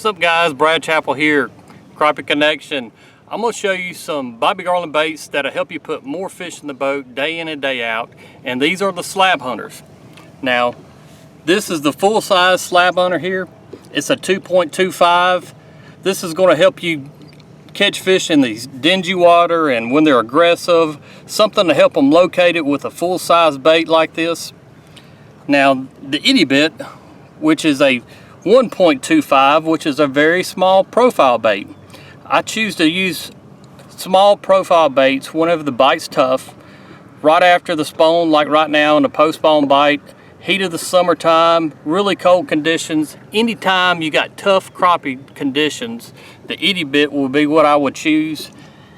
What's up guys, Brad Chappell here, Crappie Connection. I'm going to show you some Bobby Garland baits that'll help you put more fish in the boat day in and day out. And these are the slab hunters. Now, this is the full size slab hunter here. It's a 2.25. This is going to help you catch fish in these dingy water and when they're aggressive. Something to help them locate it with a full size bait like this. Now, the Itty bit, which is a 1.25, which is a very small profile bait. I choose to use small profile baits whenever the bite's tough, right after the spawn, like right now in the post-spawn bite, heat of the summertime, really cold conditions. Anytime you got tough crappie conditions, the Itty bit will be what I would choose.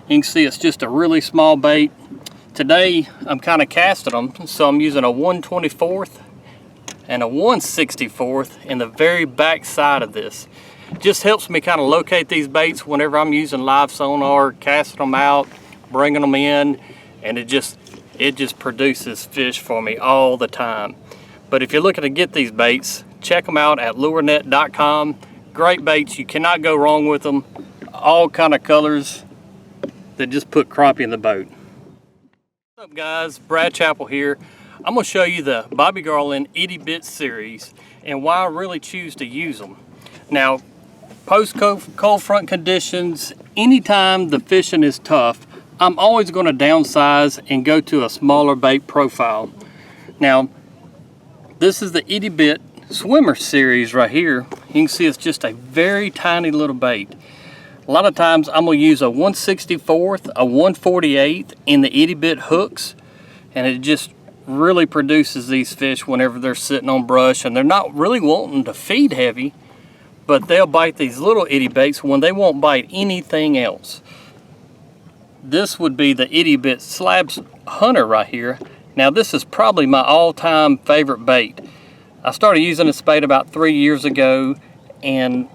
You can see it's just a really small bait. Today I'm kind of casting them, so I'm using a 1/24 and a 1/64 in the very back side of this. Just helps me kind of locate these baits whenever I'm using live sonar, casting them out, bringing them in, and it just produces fish for me all the time. But if you're looking to get these baits, check them out at lurenet.com. Great baits, you cannot go wrong with them. All kind of colors that just put crappie in the boat. What's up guys, Brad Chappell here. I'm going to show you the Bobby Garland Itty Bit Series and why I really choose to use them. Now, post cold front conditions, anytime the fishing is tough, I'm always going to downsize and go to a smaller bait profile. Now, this is the Itty Bit Swimmer Series right here. You can see it's just a very tiny little bait. A lot of times I'm going to use a 1/64, a 1/48 in the Itty Bit hooks, and it just really produces these fish whenever they're sitting on brush and they're not really wanting to feed heavy, but they'll bite these little itty baits when they won't bite anything else. This would be the Itty Bit Slab Hunter right here. Now this is probably my all-time favorite bait. I started using this bait about 3 years ago, and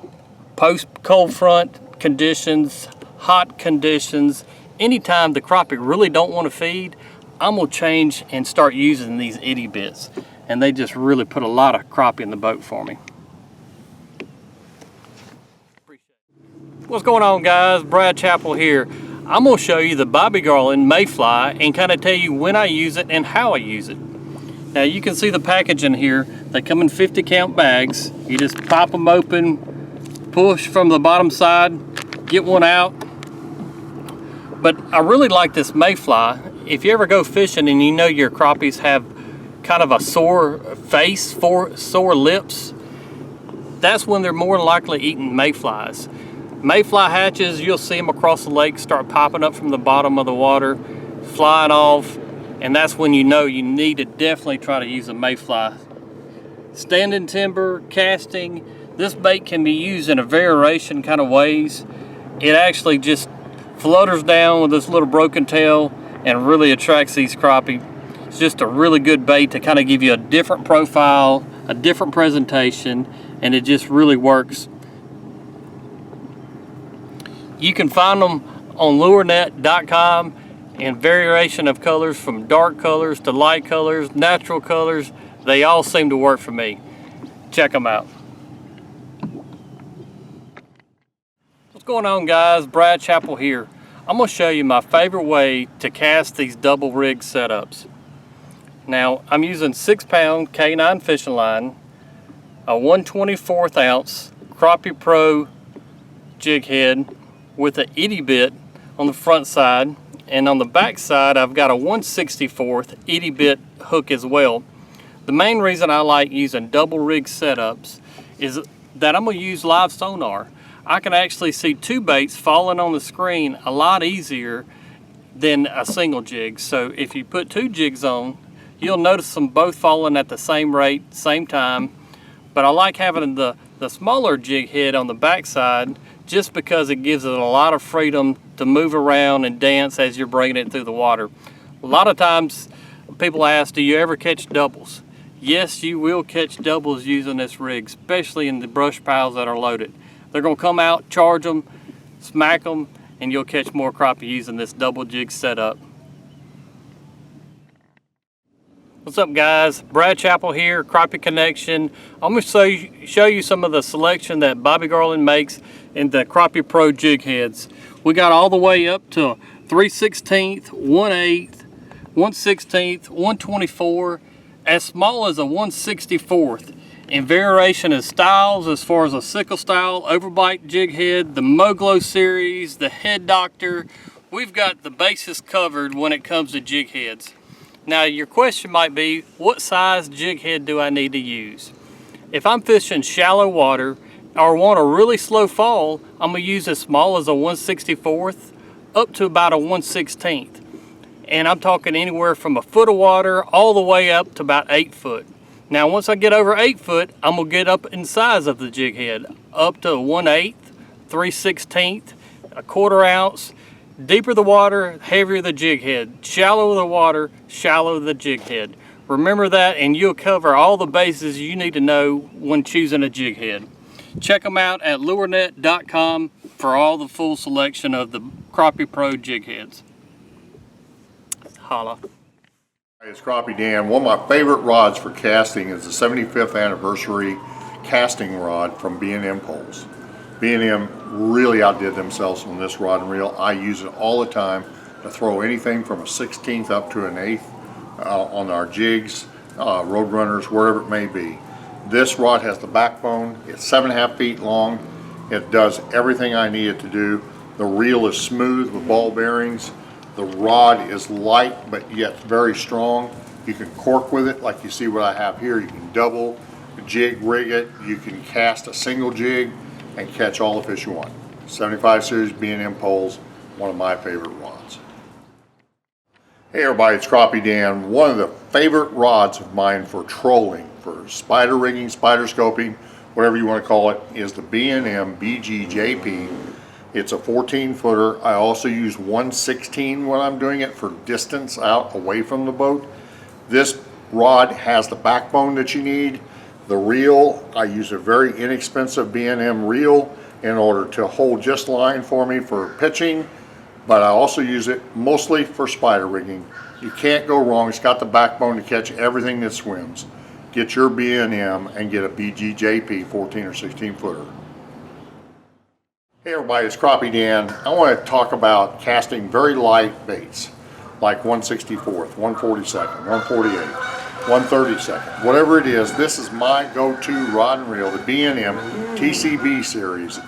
post cold front conditions, hot conditions, anytime the crappie really don't want to feed, I'm going to change and start using these Itty bits, and they just really put a lot of crappie in the boat for me. What's going on guys, Brad Chappell here. I'm going to show you the Bobby Garland Mayfly and kind of tell you when I use it and how I use it. Now you can see the packaging here. They come in 50 count bags. You just pop them open, push from the bottom side, get one out. But I really like this Mayfly. If you ever go fishing and you know your crappies have kind of a sore face, sore lips, that's when they're more likely eating mayflies. Mayfly hatches, you'll see them across the lake start popping up from the bottom of the water, flying off, and that's when you know you need to definitely try to use a mayfly. Standing timber, casting, this bait can be used in a variation kind of ways. It actually just flutters down with this little broken tail and really attracts these crappie. It's just a really good bait to kind of give you a different profile, a different presentation, and it just really works. You can find them on lurenet.com in variation of colors, from dark colors to light colors, natural colors. They all seem to work for me. Check them out. What's going on guys, Brad Chappell here. I'm going to show you my favorite way to cast these double rig setups. Now I'm using 6-pound K9 fishing line, a 1/24 ounce Crappie Pro Jig Head with an Itty bit on the front side, and on the back side I've got a 1/64 Itty bit hook as well. The main reason I like using double rig setups is that I'm going to use live sonar. I can actually see two baits falling on the screen a lot easier than a single jig. So if you put two jigs on, you'll notice them both falling at the same rate, same time. But I like having the smaller jig head on the back side just because it gives it a lot of freedom to move around and dance as you're bringing it through the water. A lot of times people ask, do you ever catch doubles? Yes, you will catch doubles using this rig, especially in the brush piles that are loaded. They're going to come out, charge them, smack them, and you'll catch more crappie using this double jig setup. What's up guys, Brad Chappell here, Crappie Connection. I'm going to show you some of the selection that Bobby Garland makes in the Crappie Pro Jig Heads. We got all the way up to 3/16, 1/8, 1/16, 1/24, as small as a 1/64. In variation of styles as far as a sickle style, overbite jig head, the Moglo series, the Head Doctor. We've got the bases covered when it comes to jig heads. Now your question might be, what size jig head do I need to use? If I'm fishing shallow water or want a really slow fall, I'm going to use as small as a 1/64 up to about a 1/16. And I'm talking anywhere from a foot of water all the way up to about 8 foot. Now once I get over 8 foot, I'm going to get up in size of the jig head, up to a 1/8, 3/16, a 1/4 ounce. Deeper the water, heavier the jig head. Shallow the water, shallow the jig head. Remember that and you'll cover all the bases you need to know when choosing a jig head. Check them out at lurenet.com for all the full selection of the Crappie Pro Jig Heads. Holla. Hey, it's Crappie Dan. One of my favorite rods for casting is the 75th anniversary casting rod from B&M Poles. B&M really outdid themselves on this rod and reel. I use it all the time to throw anything from a 16th up to an 1/8 on our jigs, road runners, wherever it may be. This rod has the backbone. It's 7.5 feet long. It does everything I need it to do. The reel is smooth with ball bearings. The rod is light but yet very strong. You can cork with it like you see what I have here. You can double jig rig it. You can cast a single jig and catch all the fish you want. 75 series B&M poles, one of my favorite rods. Hey everybody, it's Crappie Dan. One of the favorite rods of mine for trolling, for spider rigging, spider scoping, whatever you want to call it, is the B&M BGJP. It's a 14 footer. I also use 1/16 when I'm doing it for distance out away from the boat. This rod has the backbone that you need. The reel, I use a very inexpensive B&M reel in order to hold just line for me for pitching, but I also use it mostly for spider rigging. You can't go wrong. It's got the backbone to catch everything that swims. Get your B&M and get a BGJP 14 or 16 footer. Hey everybody, it's Crappie Dan. I want to talk about casting very light baits like 1/64, 1/42, 1/48. 1/32, whatever it is. This is my go-to rod and reel, the B&M TCB Series.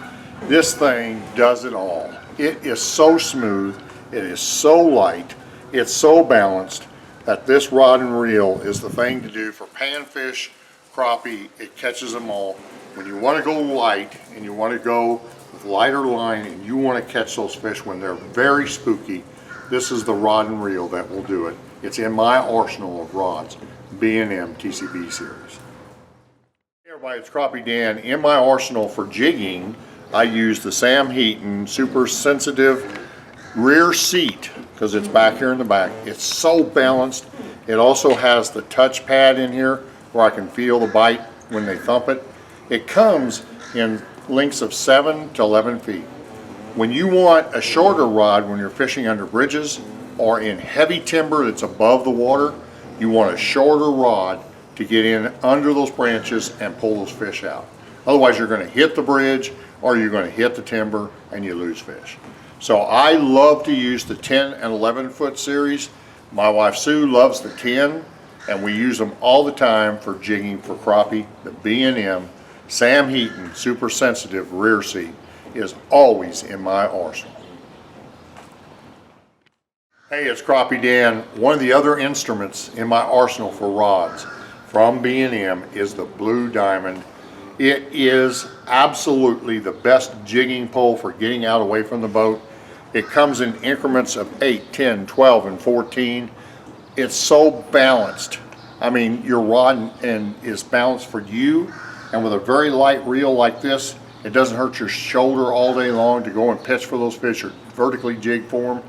This thing does it all. It is so smooth, it is so light, it's so balanced that this rod and reel is the thing to do for panfish, crappie. It catches them all. When you want to go light and you want to go with lighter line and you want to catch those fish when they're very spooky, this is the rod and reel that will do it. It's in my arsenal of rods. B&M TCB Series. Hey everybody, it's Crappie Dan. In my arsenal for jigging, I use the Sam Heaton super sensitive rear seat because it's back here in the back. It's so balanced. It also has the touch pad in here where I can feel the bite when they thump it. It comes in lengths of 7 to 11 feet. When you want a shorter rod when you're fishing under bridges or in heavy timber that's above the water, you want a shorter rod to get in under those branches and pull those fish out. Otherwise you're going to hit the bridge or you're going to hit the timber and you lose fish. So I love to use the 10 and 11 foot series. My wife Sue loves the 10 and we use them all the time for jigging for crappie. The B&M Sam Heaton super sensitive rear seat is always in my arsenal. Hey, it's Crappie Dan. One of the other instruments in my arsenal for rods from B&M is the Blue Diamond. It is absolutely the best jigging pole for getting out away from the boat. It comes in increments of 8, 10, 12, and 14. It's so balanced. I mean, your rod is balanced for you, and with a very light reel like this, it doesn't hurt your shoulder all day long to go and pitch for those fish or vertically jig for them.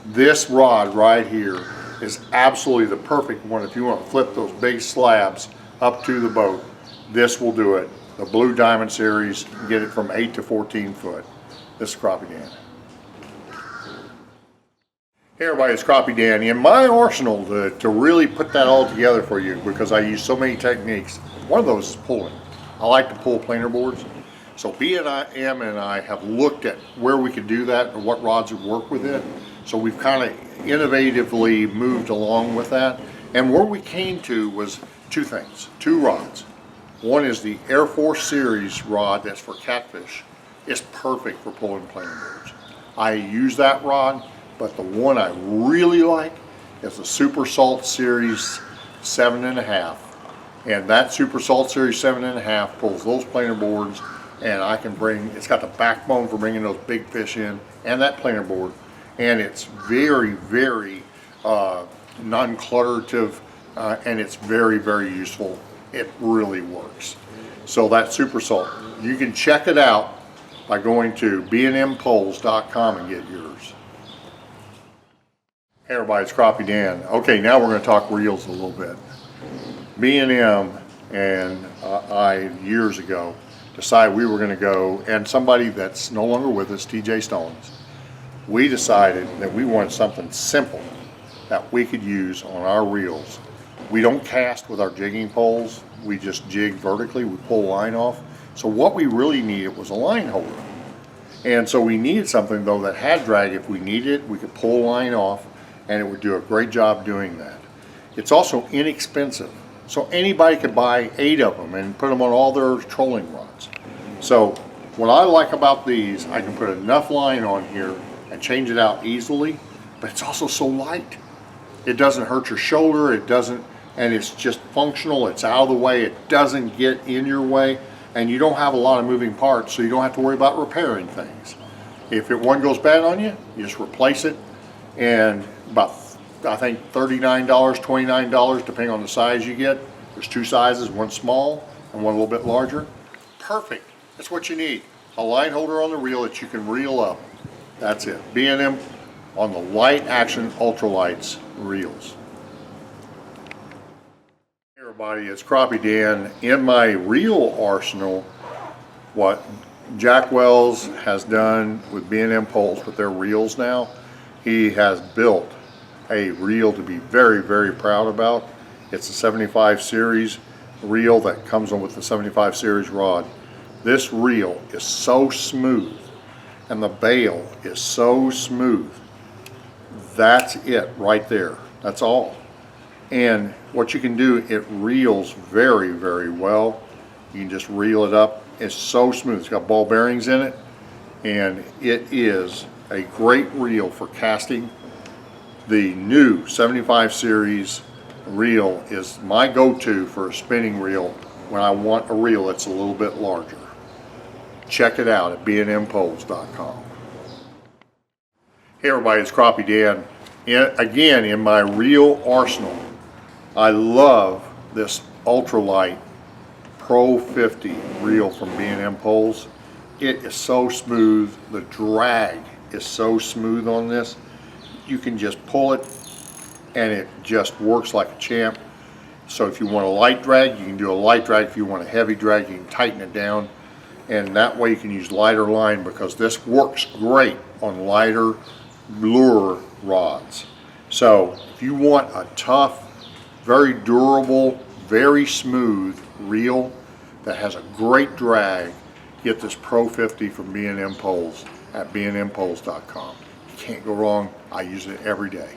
This rod right here is absolutely the perfect one if you want to flip those big slabs up to the boat. This will do it. The Blue Diamond Series, get it from 8 to 14 foot. This is Crappie Dan. Hey everybody, it's Crappie Dan. In my arsenal to really put that all together for you, because I use so many techniques, one of those is pulling. I like to pull planer boards. So B&M and I have looked at where we could do that and what rods would work with it. So we've kind of innovatively moved along with that. And where we came to was two things, two rods. One is the Air Force Series rod that's for Catfish. It's perfect for pulling planer boards. I use that rod. But the one I really like is the Super Salt Series 7.5. And that Super Salt Series 7.5 pulls those planer boards, and I can bring, it's got the backbone for bringing those big fish in, and that planer board. And it's very, very non-clutterative, and it's very, very useful. It really works. So that Super Salt, you can check it out by going to bnmpoles.com and get yours. Hey everybody, it's Crappie Dan. Okay, now we're going to talk reels a little bit. B&M and I, years ago, decided we were going to go, and somebody that's no longer with us, TJ Stones, we decided that we wanted something simple that we could use on our reels. We don't cast with our jigging poles, we just jig vertically, we pull line off. So what we really needed was a line holder. And so we needed something though that had drag. If we needed it, we could pull line off, and it would do a great job doing that. It's also inexpensive, so anybody could buy 8 of them and put them on all their trolling rods. So what I like about these, I can put enough line on here and change it out easily, but it's also so light. It doesn't hurt your shoulder, it doesn't, and it's just functional, it's out of the way, it doesn't get in your way, and you don't have a lot of moving parts, so you don't have to worry about repairing things. If one goes bad on you, you just replace it. And about, I think, $39, $29, depending on the size you get. There's 2 sizes, one small and one a little bit larger. Perfect. That's what you need. A line holder on the reel that you can reel up. That's it. B&M on the light action ultralights reels. Hey everybody, it's Crappie Dan. In my reel arsenal, what Jack Wells has done with B&M poles with their reels now, he has built a reel to be very, very proud about. It's a 75 series reel that comes on with the 75 series rod. This reel is so smooth and the bail is so smooth. That's it right there. That's all. And what you can do, it reels very, very well. You can just reel it up. It's so smooth. It's got ball bearings in it, and it is a great reel for casting. The new 75 series reel is my go-to for a spinning reel when I want a reel that's a little bit larger. Check it out at bnmpoles.com. Hey everybody, it's Crappie Dan. Again, in my reel arsenal, I love this Ultralight Pro 50 reel from B&M Poles. It is so smooth. The drag is so smooth on this. You can just pull it and it just works like a champ. So if you want a light drag, you can do a light drag. If you want a heavy drag, you can tighten it down, and that way you can use lighter line, because this works great on lighter lure rods. So if you want a tough, very durable, very smooth reel that has a great drag, get this Pro 50 from B&M Poles at bnmpoles.com. You can't go wrong. I use it every day.